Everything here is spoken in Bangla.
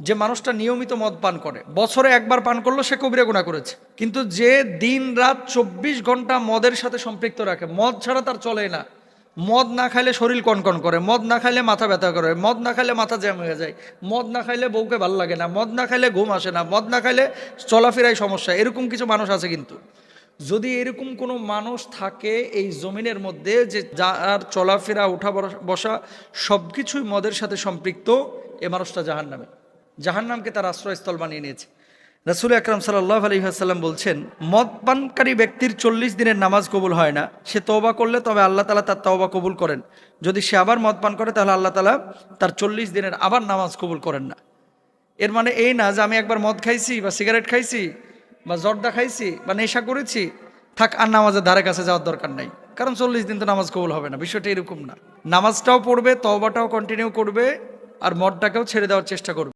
যে মানুষটা নিয়মিত মদ পান করে, বছরে একবার পান করলো সে কবিরা গুনাহ করেছে। কিন্তু যে দিন রাত 24 ঘন্টা মদের সাথে সম্পৃক্ত রাখে, মদ ছাড়া তার চলে না, মদ না খাইলে শরীর কনকন করে, মদ না খাইলে মাথা ব্যথা করে, মদ না খাইলে মাথা জ্যাম হয়ে যায়, মদ না খাইলে বউকে ভালো লাগে না, মদ না খাইলে ঘুম আসে না, মদ না খাইলে চলাফেরায় সমস্যা, এরকম কিছু মানুষ আছে। কিন্তু যদি এরকম কোনো মানুষ থাকে এই জমিনের মধ্যে যে যার চলাফেরা উঠা বসা সব কিছুই মদের সাথে সম্পৃক্ত, এ মানুষটা জাহান্নামে, জাহান্নামকে তার আশ্রয়স্থল বানিয়ে নিয়েছে। রাসূল আকরাম সাল্লাল্লাহু আলাইহি ওয়াসাল্লাম বলছেন, মদ পানকারী ব্যক্তির 40 দিনের নামাজ কবুল হয় না। সে তওবা করলে তবে আল্লাহ তাআলা তার তওবা কবুল করেন। যদি সে আবার মদ পান করে তাহলে আল্লাহ তাআলা তার 40 দিনের আবার নামাজ কবুল করেন না। এর মানে এই না যে আমি একবার মদ খাইছি বা সিগারেট খাইছি বা জর্দা খাইছি বা নেশা করেছি, থাক আর নামাজের ধারে কাছে যাওয়ার দরকার নাই, কারণ 40 দিন তো নামাজ কবুল হবে না। বিষয়টা এরকম না। নামাজটাও পড়বে, তওবাটাও কন্টিনিউ করবে, আর মদটাকেও ছেড়ে দেওয়ার চেষ্টা করবে।